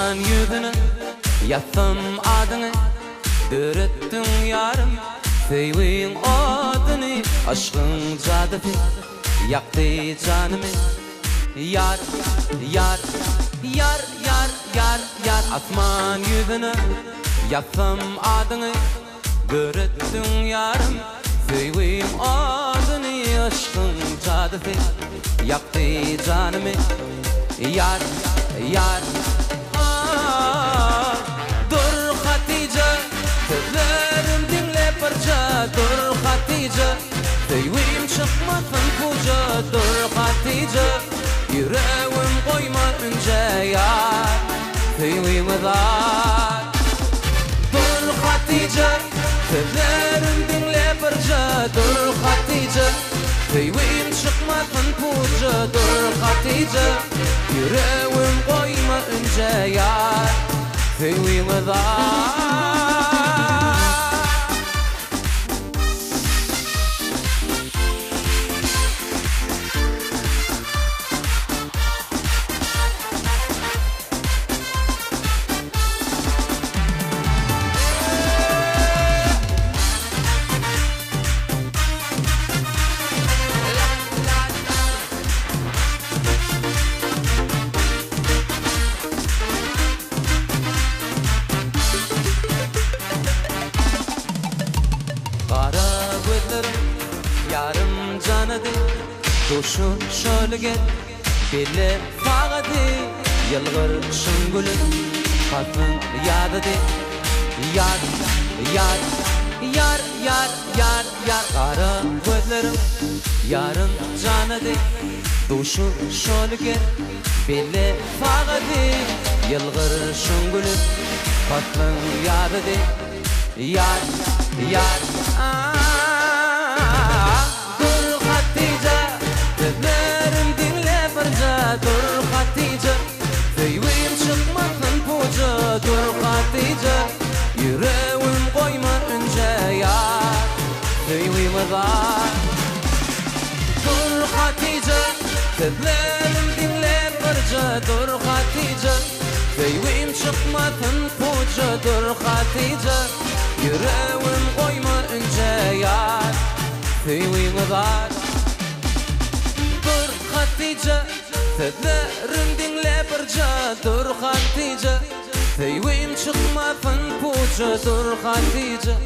Asman yüzünü yattım adını dürüttün yarım Sevin adını aşkın cadısı yaktı canımı Yar, yar, yar, yar, yar, yar Asman yüzünü yattım adını dürüttün yarım Sevin adını aşkın cadısı yaktı canımı Yar, yar, dur Hatice sözlerim dinle parça dur Hatice Sevim çıkmasın kuca dur Hatice yüreğim koyma önce yar Sevim dar dur Hatice sözlerim dinle parça dur Hatice Sevim çıkmasın kuca dur Hatice yüreğim koyma önce yar Sevim dar yarım canıdı Duşun şölge bile fağıdı Yılgır şıngülü Katın yadıdı Yar, yar, yar, yar, yar, yar Kara gözlerim yarım canıdı Duşun şölge bile fağıdı Yılgır şıngülü Katın yadıdı Yar, yar, dur Hatice Sevim çıkmasın puca dur Hatice yüreğim koyma önce yar Sevim dar dur Hatice sözlerim dinle parça dur Hatice Sevim çıkmasın puca dur Hatice yüreğim koyma önce yar Sevim dar dur Hatice sözlerim dinle parça dur Hatice Sevim çıkmasın puca dur Hatice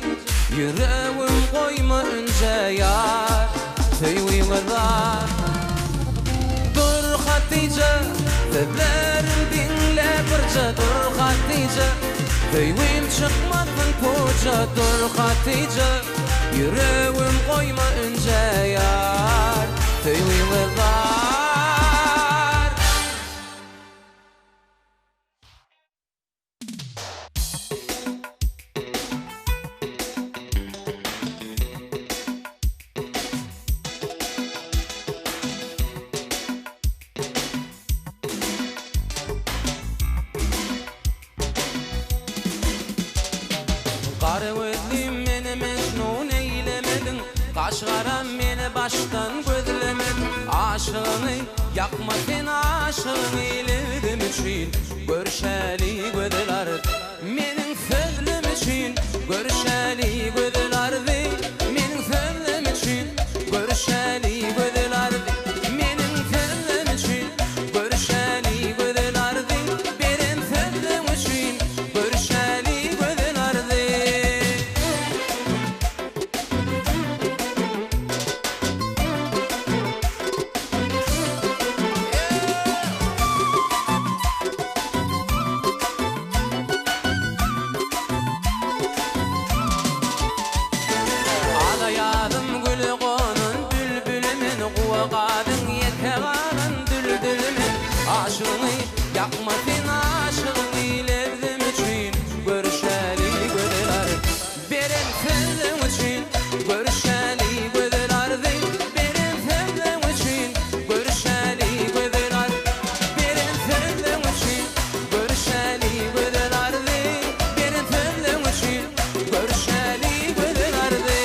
yüreğim koyma önce yar Sevim dar dur Hatice sözlerim dinle parça dur Hatice Sevim çıkmasın puca dur Hatice yüreğim koyma önce yar Sevim dar Kaşgaram meni baştan gözlemedin Aşığını yakma sen aşığını eyledim için Görüşeli gözler Menin sözlüm için Görüşeli gözlerdi Menin sözlüm için Görüşeli gözlerdi Menin sözlüm için Görüşeli gözlerdi Benim sözlüm için Görüşeli gözlerdi Aşığını yakma sen aşığını eyledim için Görüşeli gözler Benim sözüm için Görüşeli gözlerdi Benim sözüm için Görüşeli gözler Benim sözüm için Görüşeli gözlerdi Benim sözüm için Görüşeli gözlerdi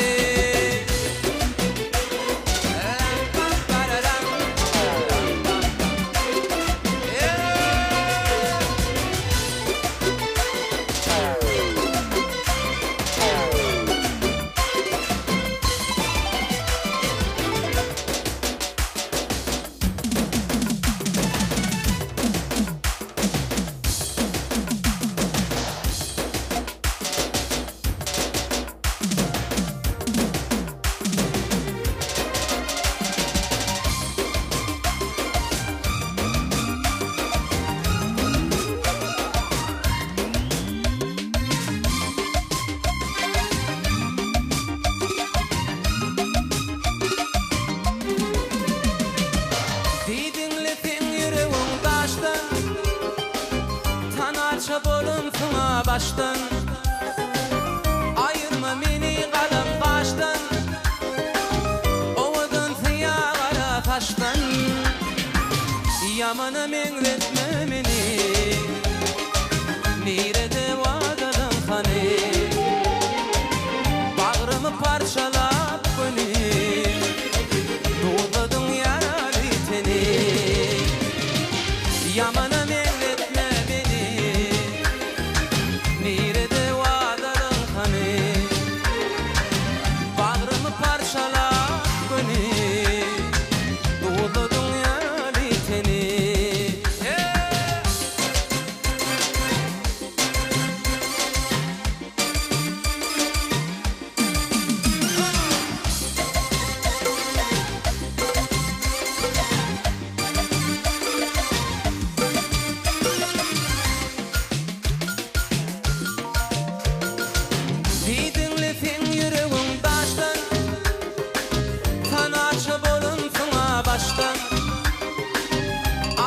baştan, ayırma meni kalem kaştan, ovadan fiya kara taştan. Yamana mengretme meni, nirede vadadan hani, bağrımı parçalap beni, doğdadın yaralı teni. Yamana mengretme beni, nirede vadadan hani, bağrımı parçalap beni, doğdadın yaralı teni.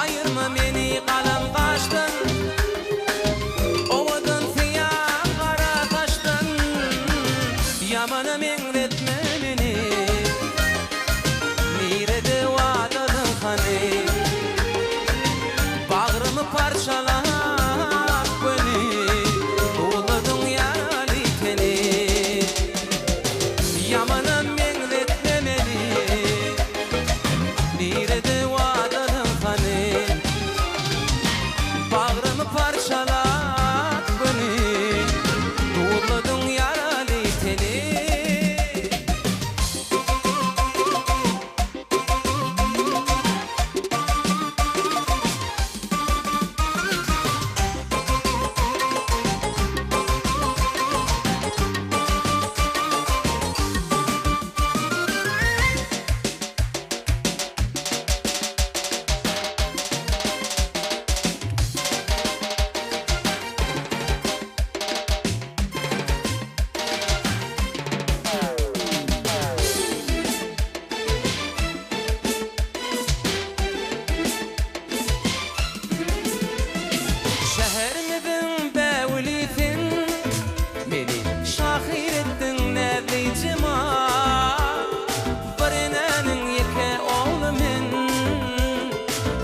Ayırma meni kalem kaştan, ovadan fiya kara taştan. Yamana mengretme meni, nirede vadadan hani, bağrımı parçalap beni, doğdadın yaralı teni. Yamana mengretme meni, nirede vadadan hani, bağrımı parçalat beni, doğdadın yaralı teni. Şehrimizin bevlisin, beni şahir ettin nevi cemal. Barınaның yeke oğlumun,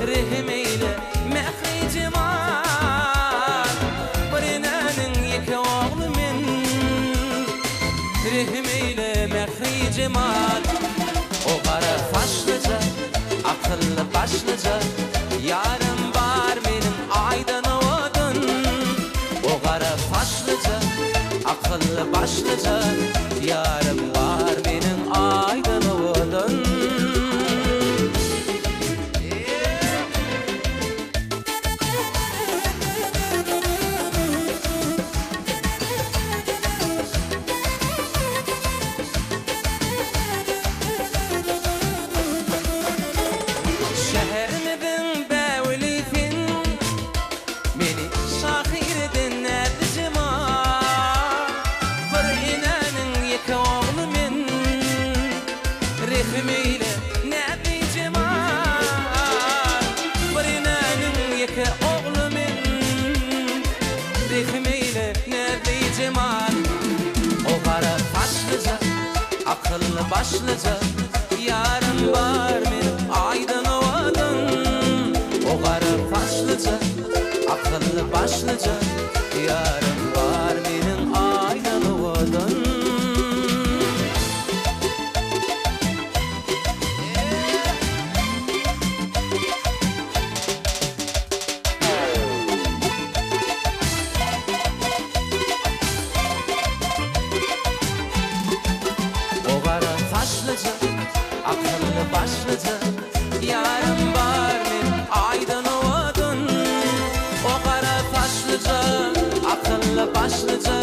rehim eyle mehri cemal. Barınaның yeke oğlumun, rehim eyle mehri cemal. O kara faşlıca, akıllı başlıca, yarım var benim aydan ovadan. O kara faşlıca, akıllı başlıca, yarım var benim aydan ovadan. Şehrimizin bevlisin, beni şahir edin nevi cemal. Barınaның yeke oğlumun, rehim eyle nevi cemal. Barınaның yeke oğlumun, rehim eyle nevi cemal. O kara taşlıca, akıllı başlıca, yarım var benim aydan ovadan. O kara taşlıca, akıllı başlıca, yarım var benim aydan ovadan. O kara taşlıca, akıllı başlıca, yarım var benim aydan ovadan. O kara taşlıca, akıllı başlıca,